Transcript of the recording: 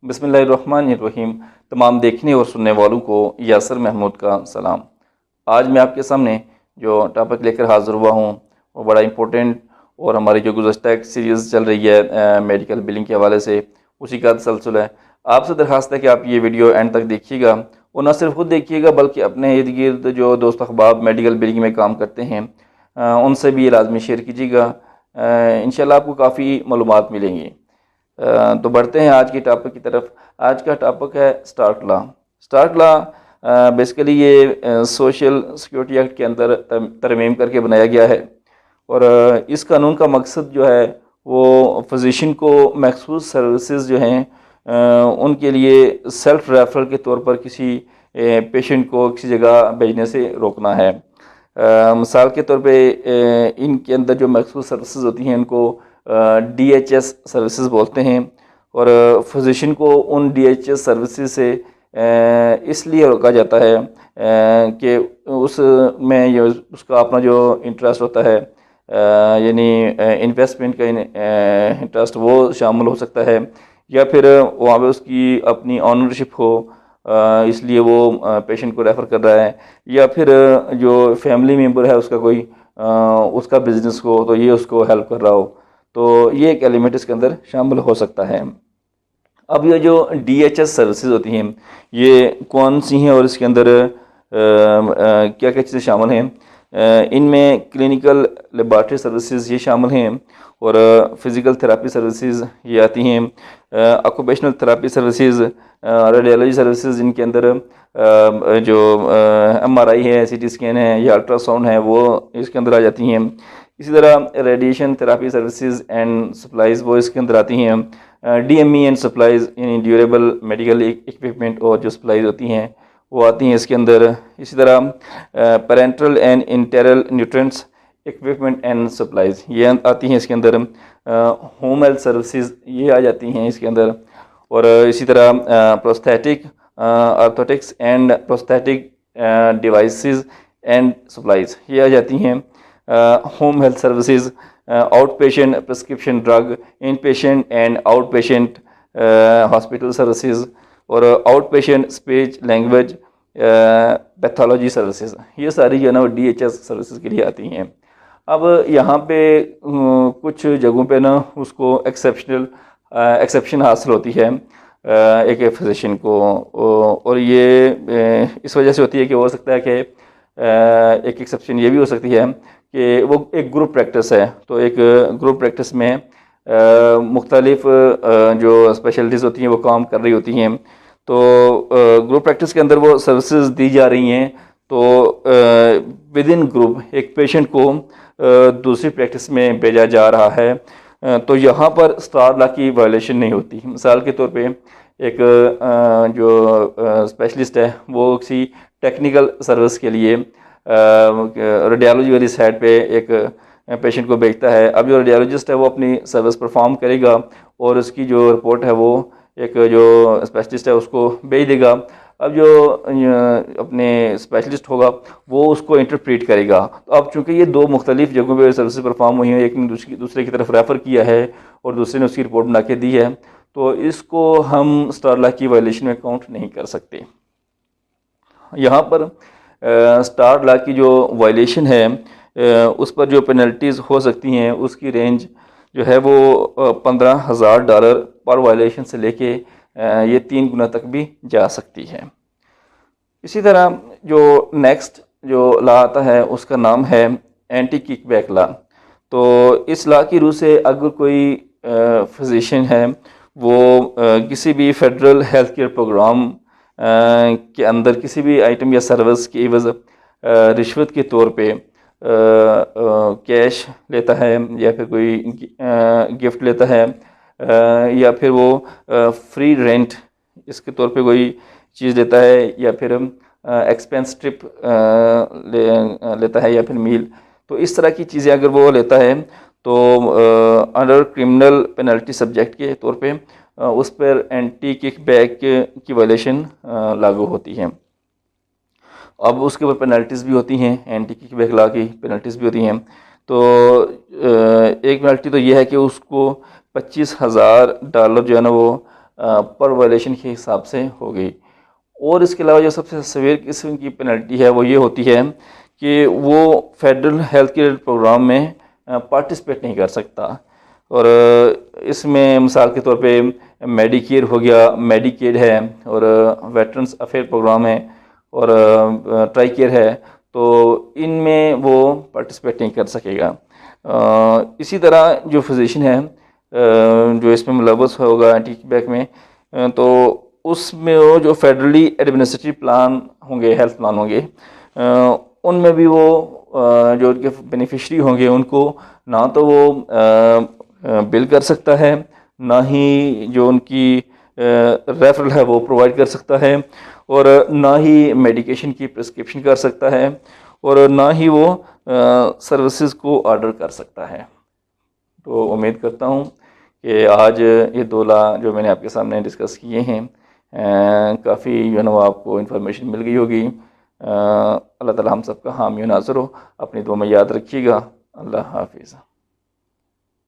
बिस्मिल्लाहिर्रहमानिर्रहीम। तमाम देखने और सुनने वालों को यासर महमूद का सलाम। आज मैं आपके सामने जो टॉपिक लेकर हाज़िर हुआ हूँ वो बड़ा इम्पोर्टेंट और हमारी जो गुज़श्ता एक सीरीज़ चल रही है मेडिकल बिलिंग के हवाले से, उसी का तसलसल है। आपसे दरख्वास्त है कि आप ये वीडियो एंड तक देखिएगा और न सिर्फ खुद देखिएगा बल्कि अपने इर्द गिर्द जो दोस्त अहबाब मेडिकल बिलिंग में काम करते हैं उनसे भी ये लाजमी शेयर कीजिएगा। इंशाल्लाह आपको काफ़ी मालूमात मिलेंगी। तो बढ़ते हैं आज के टॉपिक की तरफ। आज का टॉपिक है Stark law. Stark law basically ये सोशल सिक्योरिटी एक्ट के अंदर तरमीम करके बनाया गया है और इस कानून का मकसद जो है वो फिजिशियन को मखसूस सर्विसेज जो हैं उनके लिए सेल्फ रेफरल के तौर पर किसी पेशेंट को किसी जगह भेजने से रोकना है। मिसाल के तौर पे इनके अंदर जो मखसूस सर्विसेज होती हैं उनको DHS सर्विसेज बोलते हैं और फिजिशियन को उन DHS सर्विसेज से इसलिए रोका जाता है कि उसमें उसका अपना जो इंटरेस्ट होता है यानी इन्वेस्टमेंट का इंटरेस्ट वो शामिल हो सकता है, या फिर वहाँ पे उसकी अपनी ऑनरशिप हो इसलिए वो पेशेंट को रेफ़र कर रहा है, या फिर जो फैमिली मेम्बर है उसका कोई उसका बिज़नेस हो तो ये उसको हेल्प कर रहा हो, तो ये एक एलिमेंट इसके अंदर शामिल हो सकता है। अब ये जो DHS सर्विसेज होती हैं ये कौन सी हैं और इसके अंदर क्या क्या चीज़ें शामिल हैं। इनमें क्लिनिकल लेबॉरेटरी सर्विसेज ये शामिल हैं और फिज़िकल थेरापी सर्विसेज ये आती हैं, occupational therapy services, radiology services जिनके अंदर जो MRI है, CT स्कैन है या अल्ट्रासाउंड है वो इसके अंदर आ जाती हैं। इसी तरह radiation therapy services and supplies वो इसके अंदर आती हैं। DME एंड सप्लाईज़ यानी ड्यूरेबल मेडिकल इक्विपमेंट और जो सप्लाईज़ होती हैं वो आती हैं इसके अंदर। इसी तरह parental and enteral nutrients equipment and supplies ये आती हैं इसके अंदर। होम हेल्थ सर्विसेज ये आ जाती हैं इसके अंदर। और इसी तरह prosthetic orthotics and prosthetic devices and supplies ये आ जाती हैं। Home health services, out patient prescription drug, in patient and out patient hospital services और out patient speech language pathology services ये सारी जो है ना वो DHS सर्विसेज के लिए आती हैं। अब यहाँ पे कुछ जगहों पे ना उसको एक्सेप्शन हासिल होती है एक फिजिशियन को, और ये इस वजह से होती है कि हो सकता है कि एक एक्सेप्शन ये भी हो सकती है कि वो एक ग्रुप प्रैक्टिस है, तो एक ग्रुप प्रैक्टिस में मुख्तलिफ जो स्पेशलिटीज़ होती हैं वो काम कर रही होती हैं, तो ग्रुप प्रैक्टिस के अंदर वो सर्विसेज दी जा रही हैं, तो विद इन ग्रुप एक पेशेंट को दूसरी प्रैक्टिस में भेजा जा रहा है, तो यहाँ पर स्टार लॉ की वायलेशन नहीं होती। मिसाल के तौर पे एक जो स्पेशलिस्ट है वो किसी टेक्निकल सर्विस के लिए रेडियोलॉजी वाली साइड पे एक पेशेंट को भेजता है। अब जो रेडियोलॉजिस्ट है वो अपनी सर्विस परफॉर्म करेगा और उसकी जो रिपोर्ट है वो एक जो स्पेशलिस्ट है उसको भेज देगा। अब जो अपने स्पेशलिस्ट होगा वो उसको इंटरप्रेट करेगा। तो अब चूँकि ये दो मुख्तलिफ जगहों पे सर्विस परफॉर्म हुई हैं, एक ने दूसरे की तरफ रेफ़र किया है और दूसरे ने उसकी रिपोर्ट बना के दी है, तो इसको हम स्टार लॉ की वायलेशन में काउंट नहीं कर सकते। यहाँ पर स्टार लॉ की जो वायलेशन है उस पर जो पेनल्टीज़ हो सकती हैं उसकी रेंज जो है वो $15,000 पर वायलेशन से लेके ये 3 गुना तक भी जा सकती है। इसी तरह जो नेक्स्ट जो लॉ आता है उसका नाम है एंटी किकबैक लॉ। तो इस लॉ की रूह से अगर कोई फिजिशियन है वो किसी भी फेडरल हेल्थ केयर प्रोग्राम के अंदर किसी भी आइटम या सर्विस की एवज़ रिश्वत के तौर पे कैश लेता है या फिर कोई गिफ्ट लेता है या फिर वो फ्री रेंट इसके तौर पे कोई चीज़ लेता है या फिर एक्सपेंस ट्रिप लेता है या फिर मील, तो इस तरह की चीज़ें अगर वो लेता है तो अंडर क्रिमिनल पेनल्टी सब्जेक्ट के तौर पे उस पर एंटी किकबैक की वायलेशन लागू होती है। अब उसके ऊपर पेनल्टीज़ भी होती हैं, एंटी किकबैक लॉ की पेनल्टीज़ भी होती हैं। तो एक पेनल्टी तो ये है कि उसको $25,000 जो है ना वो پر وائلیشن کے حساب سے ہوگی۔ اور اس کے علاوہ جو سب سے سویر قسم کی پینلٹی ہے وہ یہ ہوتی ہے کہ وہ فیڈرل ہیلتھ کیئر پروگرام میں پارٹیسپیٹ نہیں کر سکتا، اور اس میں مثال کے طور پہ میڈی کیئر ہو گیا، میڈی کیڈ ہے، اور ویٹرنس افیئر پروگرام ہے، اور ٹرائی کیئر ہے، تو ان میں وہ پارٹیسپیٹ نہیں کر سکے گا۔ اسی طرح جو فزیشین ہے جو اس میں ملوث ہوگا ٹیچ بیک میں، تو اس میں وہ جو فیڈرلی ایڈمنسٹریٹو پلان ہوں گے، ہیلتھ پلان ہوں گے، ان میں بھی وہ جو ان کے بینیفیشری ہوں گے ان کو نہ تو وہ بل کر سکتا ہے، نہ ہی جو ان کی ریفرل ہے وہ پرووائڈ کر سکتا ہے، اور نہ ہی میڈیکیشن کی پرسکرپشن کر سکتا ہے، اور نہ ہی وہ سروسز کو آرڈر کر سکتا ہے۔ تو امید کرتا ہوں کہ آج یہ 2 لا جو میں نے آپ کے سامنے ڈسکس کیے ہیں کافی جو ہے نا وہ آپ کو انفارمیشن مل گئی ہوگی۔ اللہ تعالی ہم سب کا حامی و ناصر ہو۔ اپنی دعا میں یاد رکھیے گا۔ اللہ حافظ۔